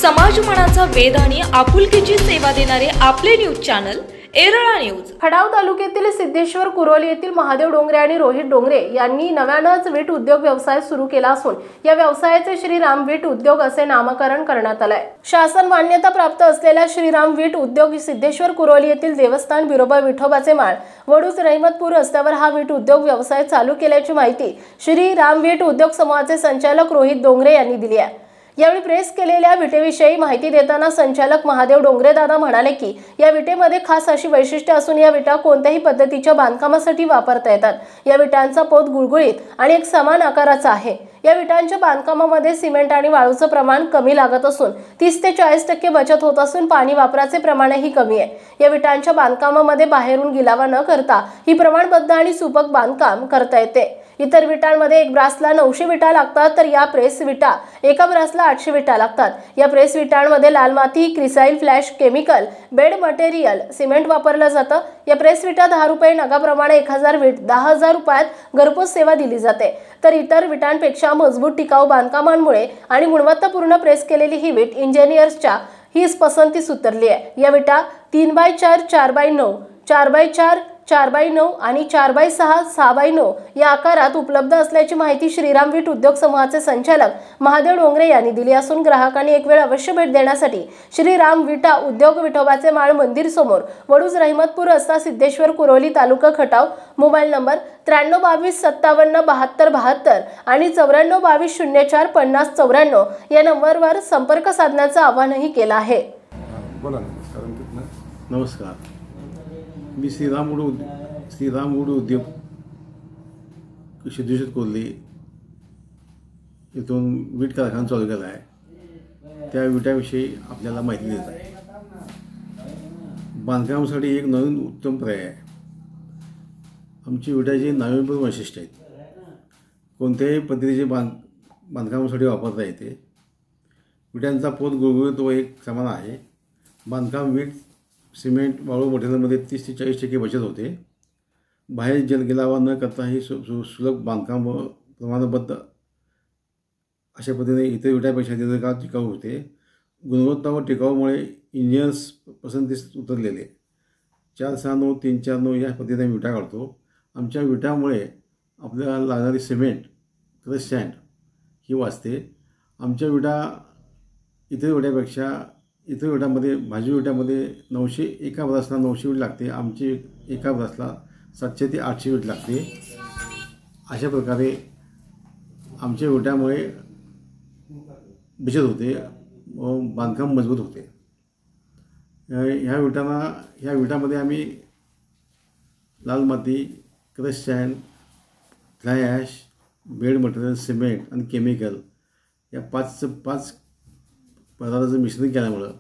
समाजमनाचा वेध आणि आपुलकीची सेवा देणारे आपले न्यूज चॅनल एरळा न्यूज। खडाव तालुक्यातील सिद्धेश्वर कुरोली येथील महादेव डोंगरे आणि रोहित डोंगरे यांनी नव्यानच वीट उद्योग व्यवसाय सुरू केला असून या व्यवसायाचे श्रीराम वीट उद्योग असे नामकरण करण्यात आले आहे। शासन मान्यता प्राप्त असलेल्या श्रीराम वीट उद्योग सिद्धेश्वर कुरोली येथील देवस्थान बिरोबा विठोबाचे माळ वडूज रहिमतपूर रस्त्यावर हा वीट उद्योग व्यवसाय चालू केल्याची माहिती श्रीराम वीट उद्योग समूहाचे संचालक रोहित डोंगरे यांनी दिली आहे। यावेळी प्रेस केलेल्या विटेविषयी माहिती देताना संचालक महादेव डोंगरे दादा म्हणाले की या विटेमध्ये खास अशी वैशिष्ट्ये असून या विटा कोणत्याही पद्धतीच्या बांधकामासाठी वापरता येतात। या विटांचा पोत गुळगुळीत आणि एक समान आकाराचा आहे। या विटांच्या बांधकामामध्ये सिमेंट आणि वाळूचं प्रमाण कमी लागत असून 30 ते 40% बचत होत असून पाणी वापराचे प्रमाणही कमी आहे। या विटांच्या बांधकामामध्ये बाहेरून गिलावा न करता ही प्रमाणबद्ध आणि सुबक बांधकाम करता येते। इतर विटांमध्ये एक ब्रासला 900 विटा लागतात तर या प्रेस विटा एका ब्रासला 800 विटा लागतात। या प्रेस विटांमध्ये लाल माती, क्रिसाइल फ्लॅश केमिकल, बेड मटेरियल, सिमेंट वापरलं जातं। या प्रेस विटा 10 रुपये नगाप्रमाणे 1000 वीट 10,000 रुपयात घरपोच सेवा दिली जाते। तर इतर विटांपेक्षा मजबूत टिकाऊ बांधकामांमुळे आणि गुणवत्तापूर्ण प्रेस केलेली ही वीट इंजिनियर्सच्या ही पसंतीस उतरली आहे। या विटा 3x4, 4x9, 4x4, 4x9 आणि 4x6, 6x9 या आकारात उपलब्ध असल्याची माहिती श्रीराम वीट उद्योग समूहाचे संचालक महादेव डोंगरे यांनी दिली असून ग्राहकांनी एक वेळ अवश्य भेट देण्यासाठी श्रीराम विटा उद्योग विठोबाचे माळ मंदिर समोर वडूज रहिमतपूर रस्ता सिद्धेश्वर कुरोली तालुका खटाव मोबाईल नंबर 9322577272 आणि 9422045094 या नंबरवर संपर्क साधण्याचं आवाहनही केलं आहे। नमस्कार, मी श्रीराम वूड उद्योग सिद्धेश्वर कुरोली इथून वीट कारखाना चालू केला आहे। त्या विटाविषयी आपल्याला माहिती देत आहे। बांधकामासाठी एक नवीन उत्तम पर्याय आहे। आमची विटाची नाविन्यपूर्ण वैशिष्ट्य आहेत। कोणत्याही पद्धतीचे बांधकामासाठी वापरता येते। विटांचा पोत गुळगुळीत व एक समान आहे। बांधकाम वीट, सिमेंट, वाळू मटेरियलमध्ये 30 ते 40% बचत होते। बाहेर जलगिलावा न करता ही सुलभ बांधकाम व प्रमाणबद्ध अशा पद्धतीने इतर विटापेक्षा दीर्घकाळ टिकाऊ होते। गुणवत्ता व टिकाऊमुळे इंजिनियर्स पसंतीस उतरलेले 469, 349 या पद्धतीने विटा काढतो। आमच्या विटामुळे आपल्याला लागणारी सिमेंट, क्रश सँड ही वाचते। आमच्या विटा इतर विटामध्ये भाजी विटामध्ये 900 एका ब्रासला 900 वीट लागते। आमची एका ब्रासला 700 ते 800 वीट लागते। अशा प्रकारे आमच्या विटामुळे बचत होते व बांधकाम मजबूत होते। ह्या विटामध्ये आम्ही लाल माती, crush sand, fly ash, bed material, cement आणि केमिकल या 5 पदार्थाचं मिश्रण केल्यामुळं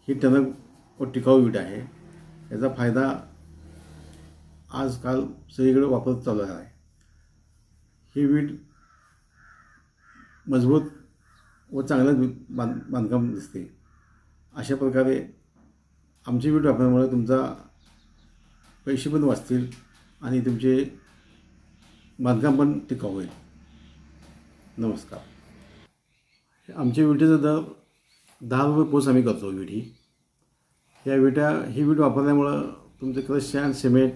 ही टणक व टिकाऊ वीट आहे। याचा फायदा आजकाल सगळीकडे वापर चालू आहे। ही वीट मजबूत व चांगलं बांधकाम दिसते। अशा प्रकारे आमची वीट वापरल्यामुळे तुमचा पैसे पण वाचतील आणि तुमचे बांधकाम पण टिकाऊ होईल। नमस्कार। आमच्या विटेचा दर 10 रुपये पोच आम्ही करतो। ही वीट वापरल्यामुळं तुमचं क्रश सँड, सिमेंट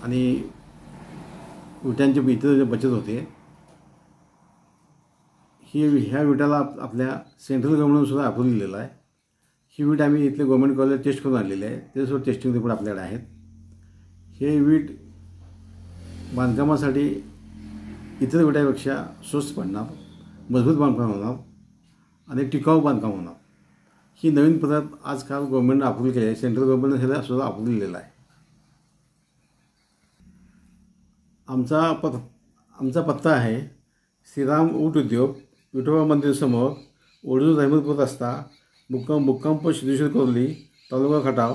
आणि विटांची इतर बचत होते। ह्या विटाला आपल्या सेंट्रल गव्हर्नमेंटसुद्धा अप्रूव्ह दिलेला आहे। ही वीट आम्ही इथले गव्हर्नमेंट कॉलेज टेस्ट करून आणलेली आहे। त्याच्यासोबत टेस्टिंग रिपोर्ट आपल्याकडे आहेत। हे वीट बांधकामासाठी इतर विटापेक्षा स्वस्त पडणार, मजबूत बांधकाम होणार आणि टिकाऊ बांधकाम होणार। ही नवीन पद्धत आजकाल गव्हर्नमेंटने अप्रूव्ह केली आहे। सेंट्रल गव्हर्नमेंटने ह्याला सुद्धा अप्रूव्ह दिलेला आहे। आमचा पत्ता आहे श्रीराम वीट उद्योग विठोबा मंदिर समोर वडूज रहिमतपूर रस्ता मुक्काम पोस्ट सिद्धेश्वर कुरोली तालुका खटाव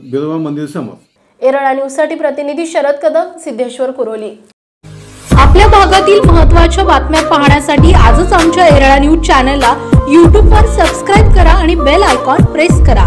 बिरोबा मंदिर समोर। एरळा न्यूजसाठी प्रतिनिधी शरद कदम, सिद्धेश्वर कुरोली। आपल्या भागातील महत्त्वाच्या बातम्या पाहण्यासाठी आजच आमच्या एरळा न्यूज चॅनलला YouTube वर सबस्क्राइब करा आणि बेल आयकॉन प्रेस करा।